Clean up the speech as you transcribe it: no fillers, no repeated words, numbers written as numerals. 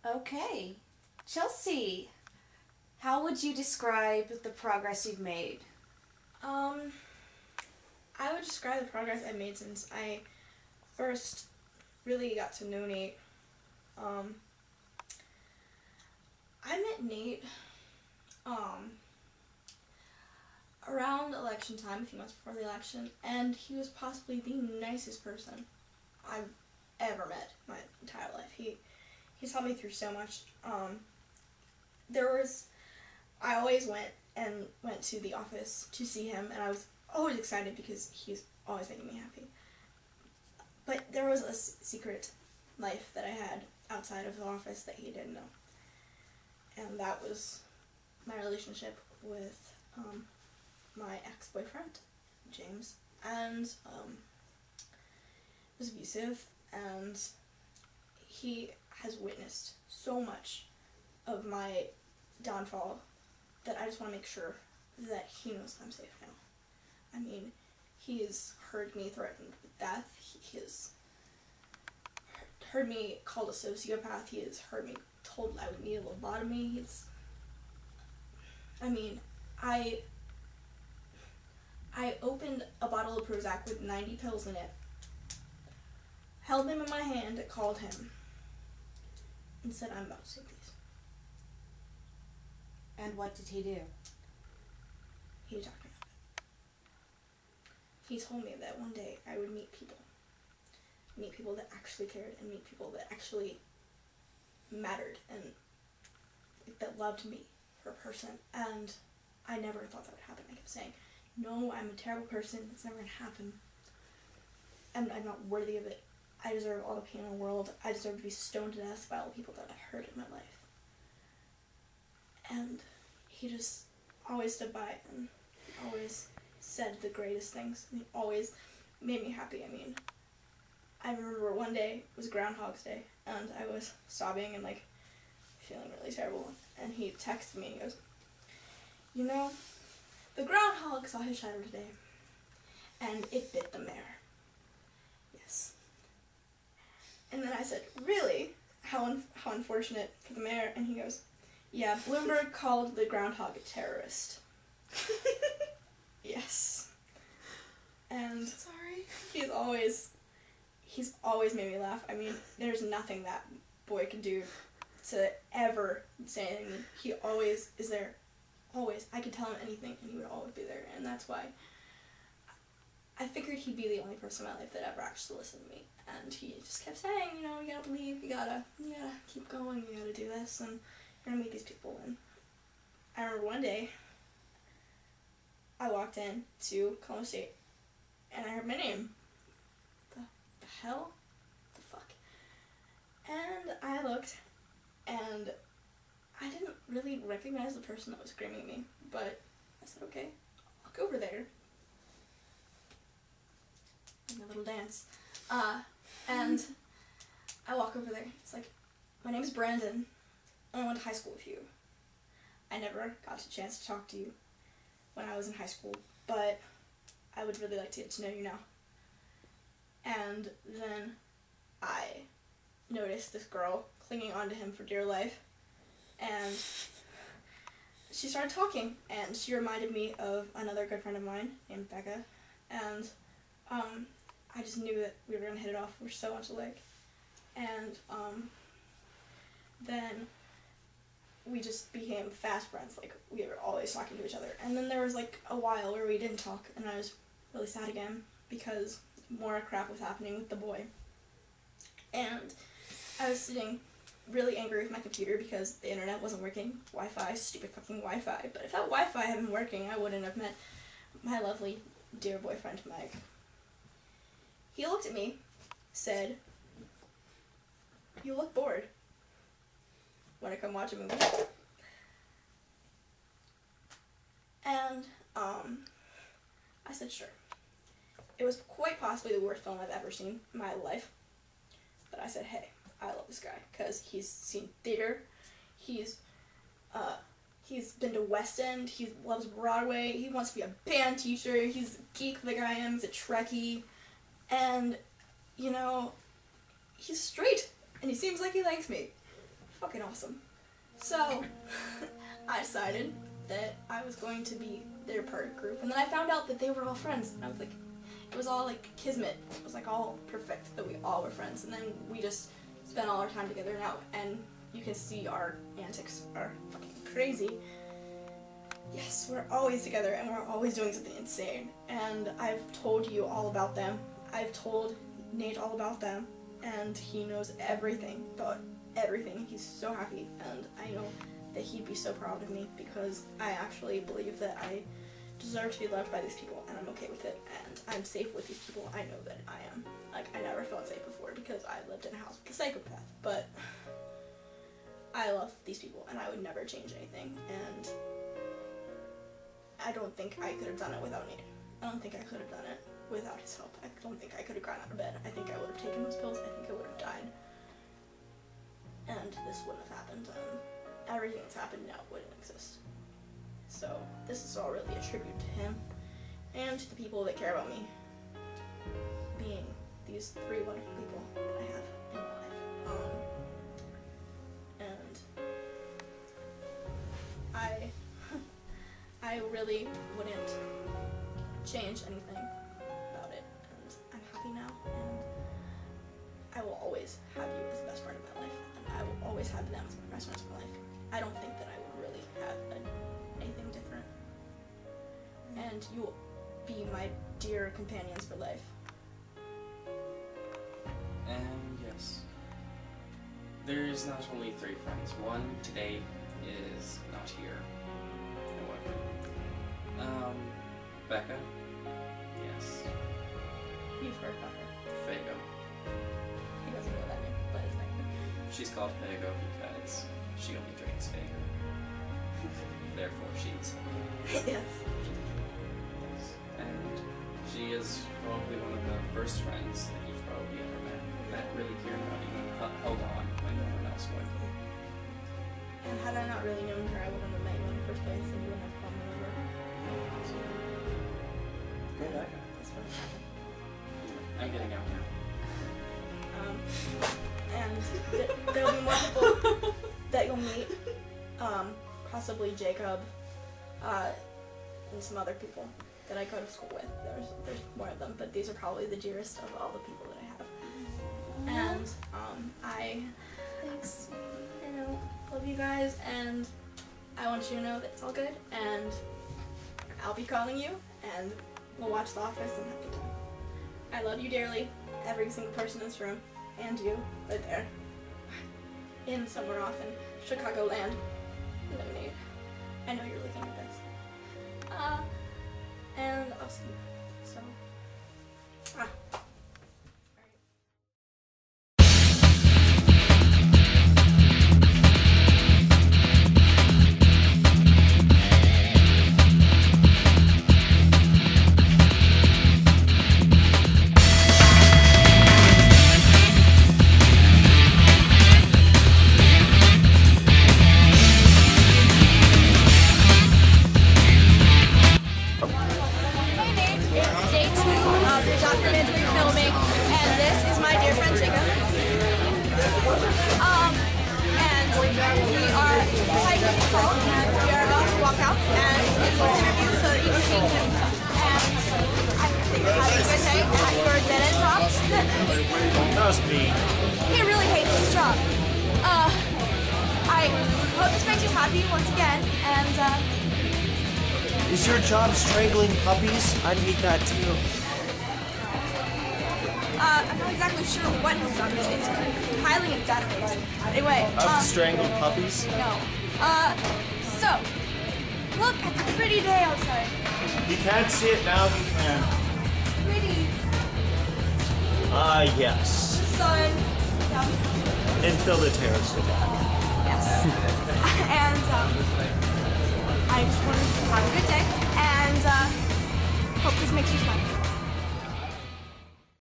Okay. Chelsea, how would you describe the progress you've made? Um, I would describe the progress I've made since I first really got to know Nate. Um, I met Nate um, around election time, a few months before the election, and he was possibly the nicest person I've ever met my entire life. He's helped me through so much. There was I always went to the office to see him, and I was always excited because he's always making me happy. But there was a secret life that I had outside of the office that he didn't know, and that was my relationship with my ex-boyfriend, James, and was abusive, and he has witnessed so much of my downfall that I just want to make sure that he knows I'm safe now. I mean, he has heard me threatened with death. He has heard me called a sociopath. He has heard me told I would need a lobotomy. I mean, I opened a bottle of Prozac with 90 pills in it, held them in my hand, called him, and said, "I'm about to take these." And what did he do? He talked me up. He told me that one day I would meet people that actually cared, and meet people that actually mattered, and that loved me for a person. And I never thought that would happen. I kept saying, "No, I'm a terrible person. It's never going to happen. And I'm not worthy of it. I deserve all the pain in the world. I deserve to be stoned to death by all the people that I hurt in my life." And he just always stood by and always said the greatest things. And he always made me happy. I mean, I remember one day, it was Groundhog's Day, and I was sobbing and like feeling really terrible. And he texted me and he goes, "You know, the groundhog saw his shadow today, and it bit the mayor." Yes. And then I said, "Really? How unfortunate for the mayor." And he goes, "Yeah, Bloomberg called the groundhog a terrorist." Yes. And Sorry. he's always made me laugh. I mean, there's nothing that boy can do to ever say anything. He always is there. Always. I could tell him anything and he would always be there. And that's why I figured he'd be the only person in my life that ever actually listened to me. And he just kept saying, you know, you gotta believe, you gotta keep going, you gotta do this, and you're gonna meet these people. And I remember one day I walked in to Coloma State and I heard my name. The hell? The fuck? And I looked and I didn't really recognize the person that was screaming at me, but I said, "Okay, I'll go over there." And a little dance. And I walk over there. It's like, "My name's Brandon, and I went to high school with you. I never got a chance to talk to you when I was in high school, but I would really like to get to know you now." And then I noticed this girl clinging onto him for dear life, and she started talking, and she reminded me of another good friend of mine named Becca, and I just knew that we were going to hit it off. We're so much alike. And then we just became fast friends. Like, we were always talking to each other. And then there was like a while where we didn't talk, and I was really sad again because more crap was happening with the boy. And I was sitting really angry with my computer because the internet wasn't working. Wi-Fi, stupid fucking Wi-Fi. But if that Wi-Fi had been working, I wouldn't have met my lovely dear boyfriend, Mike. He looked at me, said, "You look bored. Want to come watch a movie?" And I said, "Sure." It was quite possibly the worst film I've ever seen in my life. But I said, "Hey, I love this guy," because he's seen theater, he's been to West End, he loves Broadway, he wants to be a band teacher, he's a geek like I am, he's a Trekkie, and, you know, he's straight, and he seems like he likes me. fucking awesome. So, I decided that I was going to be their part group, and then I found out that they were all friends, and I was like, it was all like kismet. It was like all perfect that we all were friends, and then we just spent all our time together now, and you can see our antics are fucking crazy. Yes, we're always together, and we're always doing something insane, and I've told you all about them. I've told Nate all about them, and he knows everything about everything. He's so happy, and I know that he'd be so proud of me because I actually believe that I deserve to be loved by these people, and I'm okay with it, and I'm safe with these people. I know that I am. Like, I never felt safe before because I lived in a house with a psychopath, but I love these people, and I would never change anything, and I don't think I could have done it without Nate. I don't think I could have done it without his help. I don't think I could have gotten out of bed. I think I would have taken those pills. I think I would have died. And this wouldn't have happened, and everything that's happened now wouldn't exist. So this is all really a tribute to him and to the people that care about me, being these 3 wonderful people that I have in my life. And I really wouldn't change anything about it, and I'm happy now, and I will always have you as the best part of my life, and I will always have them as the best parts of my life. I don't think that I would really have anything different, and you will be my dear companions for life. And yes, there's not only 3 friends. One today is not here. However, Becca. Yes. You've heard about her. Fago. He doesn't know that name, but it's Becca. She's called Fago because she only drinks Fago. Therefore, she's. Yes. And she is probably one of the first friends that you've probably ever met. That really cared about you and held on when no one else would. And had I not really known her, I wouldn't have met you in the first place, and you wouldn't have come over. Good, Becca. That's what happened. I'm getting out now. And there'll be more people that you'll meet. Possibly Jacob, and some other people that I go to school with. There's more of them, but these are probably the dearest of all the people that I have. And Thanks. I know, love you guys, and I want you to know that it's all good, and I'll be calling you, and we'll watch The Office and have a good time. I love you dearly, every single person in this room, and you, right there, in somewhere off in Chicagoland. Lemonade. I know you're looking at this. And I'll see you. So, He really hates his job. I hope this makes you happy once again, and, Is your job strangling puppies? I'd hate that too. I'm not exactly sure what his job is. It's compiling a database. Anyway, Strangling puppies? no. So, look at the pretty day outside. You can't see it now, you can. Pretty. Yes. The sun. Until the terrorist attack. Yes. And, I just wanted to have a good day, and, hope this makes you smile.